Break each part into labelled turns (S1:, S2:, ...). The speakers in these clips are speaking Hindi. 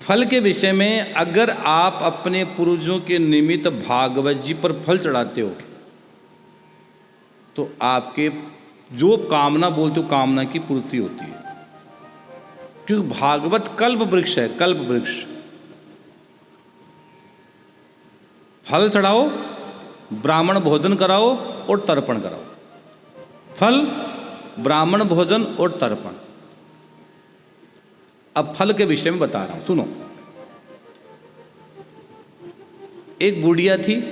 S1: फल के विषय में अगर आप अपने पूर्वजों के निमित्त भागवत जी पर फल चढ़ाते हो तो आपके जो कामना बोलते हो कामना की पूर्ति होती है, क्योंकि भागवत कल्प वृक्ष है, कल्प वृक्ष। फल चढ़ाओ, ब्राह्मण भोजन कराओ और तर्पण कराओ। फल, ब्राह्मण भोजन और तर्पण। अब फल के विषय में बता रहा हूं, सुनो। एक बुढ़िया थी,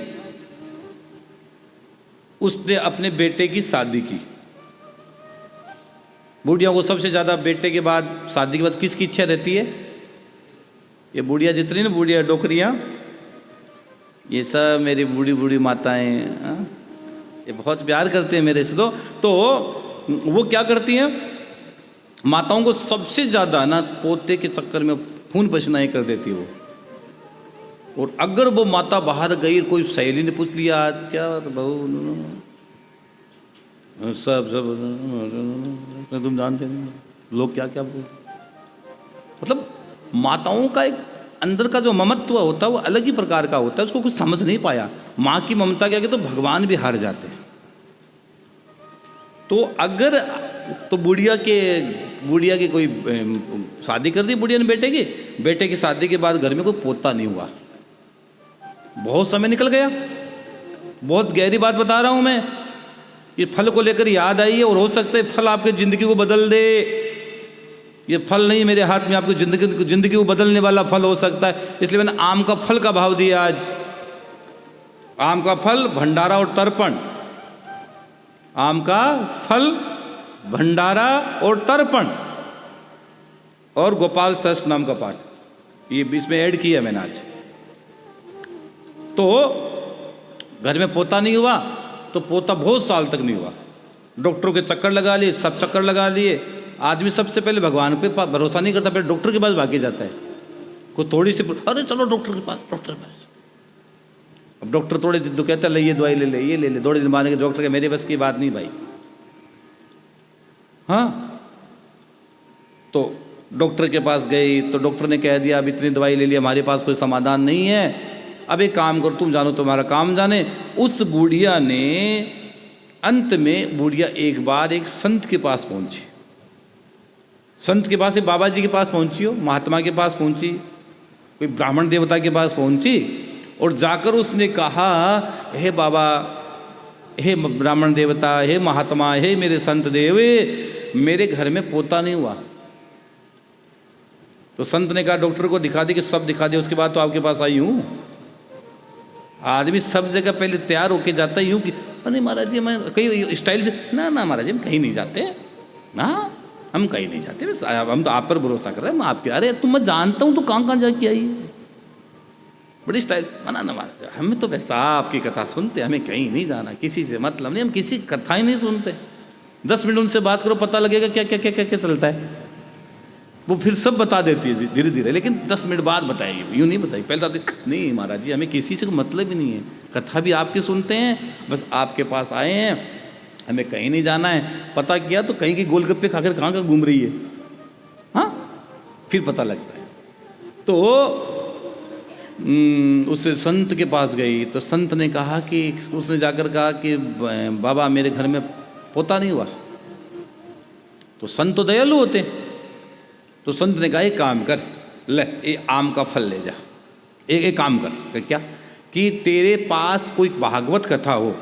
S1: उसने अपने बेटे की शादी की। बुढ़िया को सबसे ज्यादा बेटे के बाद, शादी के बाद किसकी इच्छा रहती है? ये बुढ़िया जितनी ना, बुढ़िया डोकरियां, ये सब मेरी बूढ़ी बूढ़ी माताएं, ये बहुत प्यार करते हैं मेरे से। तो वो क्या करती हैं, माताओं को सबसे ज़्यादा ना पोते के चक्कर में खून पसीना कर देती वो। और अगर वो माता बाहर गई, कोई सहेली ने पूछ लिया आज क्या बात बहू, सब तुम जानते नहीं लोग क्या क्या बोल। मतलब माताओं का एक अंदर का जो ममत्व होता है वो अलग ही प्रकार का होता है, उसको कुछ समझ नहीं पाया। माँ की ममता क्या, तो भगवान भी हार जाते हैं। तो अगर तो बुढ़िया की कोई शादी कर दी बुढ़िया ने बेटे की शादी के बाद घर में कोई पोता नहीं हुआ। बहुत समय निकल गया। बहुत गहरी बात बता रहा हूं मैं। ये फल को लेकर याद आई है, और हो सकता है फल आपकी जिंदगी को बदल दे। ये फल नहीं मेरे हाथ में, आपकी जिंदगी को बदलने वाला फल हो सकता है। इसलिए मैंने आम का फल का भाव दिया आज। आम का फल, भंडारा और तर्पण। आम का फल, भंडारा और तर्पण, और गोपाल षष्ठ नाम का पाठ, ये बीच में ऐड किया मैंने आज। तो घर में पोता नहीं हुआ, तो पोता बहुत साल तक नहीं हुआ। डॉक्टरों के चक्कर लगा लिए, सब चक्कर लगा लिए। आदमी सबसे पहले भगवान पे भरोसा नहीं करता, पहले डॉक्टर के पास भागे जाता है। कोई थोड़ी सी, अरे चलो डॉक्टर के पास, डॉक्टर के पास। अब डॉक्टर थोड़े दिन तो कहता है ये दवाई ले ले, ये ले ले। थोड़े दिन माने के डॉक्टर के मेरे बस की बात नहीं भाई। हाँ, तो डॉक्टर के पास गई तो डॉक्टर ने कह दिया अब इतनी दवाई ले ली, हमारे पास कोई समाधान नहीं है, अब एक काम करो, तुम जानो तुम्हारा काम जाने। उस बुढ़िया ने अंत में, बुढ़िया एक बार एक संत के पास पहुंची। संत के पास, बाबा जी के पास पहुंची हो, महात्मा के पास पहुंची, कोई ब्राह्मण देवता के पास पहुंची, और जाकर उसने कहा हे बाबा, हे ब्राह्मण देवता, हे महात्मा, हे मेरे संत देव, मेरे घर में पोता नहीं हुआ। तो संत ने कहा डॉक्टर को दिखा दी, कि सब दिखा दिया, उसके बाद तो आपके पास आई हूं। आदमी सब जगह पहले तैयार होके जाता है यूं कि अरे महाराज जी मैं कहीं स्टाइल से, ना महाराज जी हम कहीं नहीं जाते ना, हम कहीं नहीं जाते, बस हम तो आप पर भरोसा कर रहे हैं। मैं आपके, अरे तुम मैं जानता हूँ तो कहाँ जाके आई, बड़ी स्टाइल मना ना महाराज, हमें तो वैसा आपकी कथा सुनते, हमें कहीं नहीं जाना, किसी से मतलब नहीं, हम किसी कथा ही नहीं सुनते। 10 मिनट उनसे बात करो, पता लगेगा क्या क्या क्या क्या क्या चलता है। वो फिर सब बता देती है धीरे धीरे, लेकिन 10 मिनट बाद बताएगी, यूँ नहीं बताएगी। पहले बताती नहीं महाराज जी हमें किसी से मतलब ही नहीं है, कथा भी आपकी सुनते हैं, बस आपके पास आए हैं, हमें कहीं नहीं जाना है। पता किया तो कहीं की गोलगप्पे खाकर कहाँ कहाँ घूम रही है। हाँ, फिर पता लगता है। तो उससे संत के पास गई, तो संत ने कहा कि, उसने जाकर कहा कि बाबा मेरे घर में पोता नहीं हुआ। तो संत तो दयालु होते, तो संत ने कहा एक काम कर, ले ये आम का फल ले जा। एक काम कर, क्या कि तेरे पास कोई भागवत कथा हो,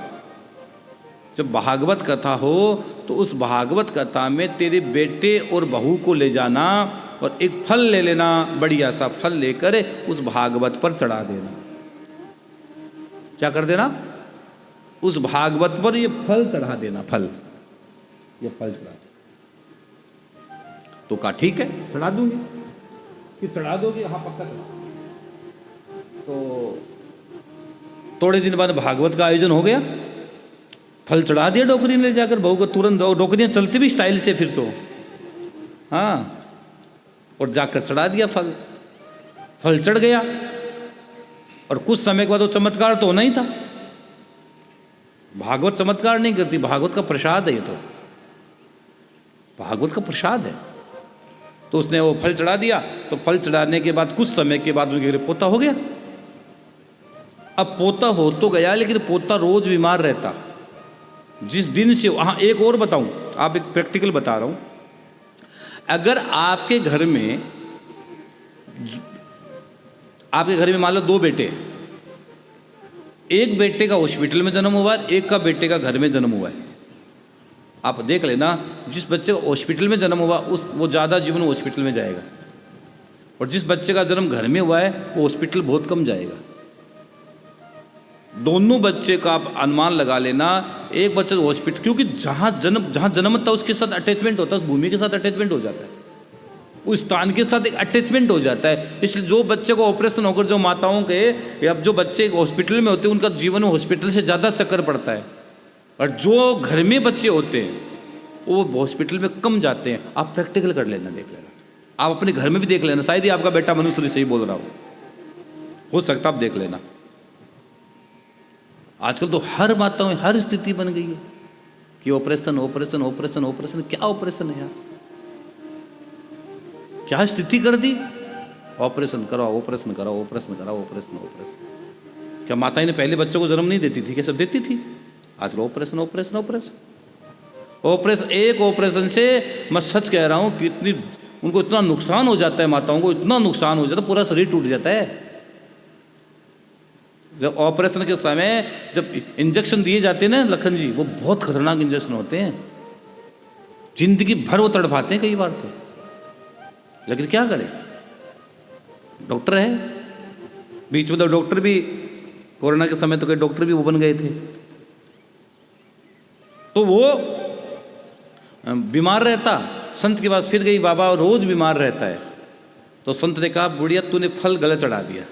S1: जब भागवत कथा हो तो उस भागवत कथा में तेरे बेटे और बहू को ले जाना, और एक फल ले लेना, बढ़िया सा फल लेकर उस भागवत पर चढ़ा देना। क्या कर देना? उस भागवत पर ये फल चढ़ा देना, फल, ये फल चढ़ा। तो कहा ठीक है चढ़ा दूंगी। कि चढ़ा दोगे? हाँ पक्का चढ़ा। तो थोड़े दिन बाद भागवत का आयोजन हो गया, फल चढ़ा दिया डोकरी ने ले जाकर बहू को तुरंत। डोकरियां चलती भी स्टाइल से फिर तो, हाँ, और जाकर चढ़ा दिया फल। फल चढ़ गया, और कुछ समय के बाद वो चमत्कार तो होना ही था। भागवत चमत्कार नहीं करती, भागवत का प्रसाद है ये, तो भागवत का प्रसाद है। तो उसने वो फल चढ़ा दिया, तो फल चढ़ाने के बाद कुछ समय के बाद उनके घर पोता हो गया। अब पोता हो तो गया, लेकिन पोता रोज बीमार रहता। जिस दिन से, हाँ एक और बताऊं, आप एक प्रैक्टिकल बता रहा हूं, अगर आपके घर में मान लो 2 बेटे हैं, एक बेटे का हॉस्पिटल में जन्म हुआ है, एक का बेटे का घर में जन्म हुआ है, आप देख लेना जिस बच्चे का हॉस्पिटल में जन्म हुआ वो ज़्यादा जीवन हॉस्पिटल में जाएगा, और जिस बच्चे का जन्म घर में हुआ है वो हॉस्पिटल बहुत कम जाएगा। दोनों बच्चे का आप अनुमान लगा लेना, एक बच्चे हॉस्पिटल, क्योंकि जहाँ जन्मता उसके साथ अटैचमेंट होता है, उस भूमि के साथ अटैचमेंट हो जाता है, उस स्थान के साथ एक अटैचमेंट हो जाता है। इसलिए जो बच्चे को ऑपरेशन होकर, जो माताओं के या जो बच्चे हॉस्पिटल में होते हैं उनका जीवन हॉस्पिटल से ज़्यादा चक्कर पड़ता है, और जो घर में बच्चे होते हैं वो हॉस्पिटल में कम जाते हैं। आप प्रैक्टिकल कर लेना, देख लेना, आप अपने घर में भी देख लेना, शायद ही आपका बेटा मनुष्य सही बोल रहा हो सकता, आप देख लेना। आजकल तो हर माताओं में हर स्थिति बन गई है कि ऑपरेशन ऑपरेशन ऑपरेशन ऑपरेशन। क्या ऑपरेशन है यार, क्या स्थिति कर दी, ऑपरेशन कराओ ऑपरेशन कराओ ऑपरेशन कराओ ऑपरेशन ऑपरेशन। क्या माताएं ने पहले बच्चों को जन्म नहीं देती थी, क्या सब देती थी? आजकल ऑपरेशन ऑपरेशन ऑपरेशन ऑपरेशन। एक ऑपरेशन से मैं सच कह रहा हूं कि उनको इतना नुकसान हो जाता है, माताओं को इतना नुकसान हो जाता है, पूरा शरीर टूट जाता है। जब ऑपरेशन के समय जब इंजेक्शन दिए जाते हैं ना लखन जी, वो बहुत खतरनाक इंजेक्शन होते हैं, जिंदगी भर वो तड़पाते हैं कई बार तो, लेकिन क्या करें, डॉक्टर है। बीच में तो डॉक्टर भी, कोरोना के समय तो कई डॉक्टर भी वो बन गए थे। तो वो बीमार रहता, संत के पास फिर गई, बाबा रोज बीमार रहता है। तो संत ने कहा, बुढ़िया तूने फल गलत चढ़ा दिया,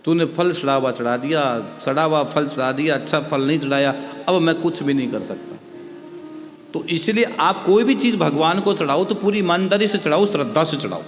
S1: तूने फल सड़ा दिया, सड़ा हुआ फल चढ़ा दिया, अच्छा फल नहीं चढ़ाया, अब मैं कुछ भी नहीं कर सकता। तो इसलिए आप कोई भी चीज़ भगवान को चढ़ाओ तो पूरी ईमानदारी से चढ़ाओ, श्रद्धा से चढ़ाओ।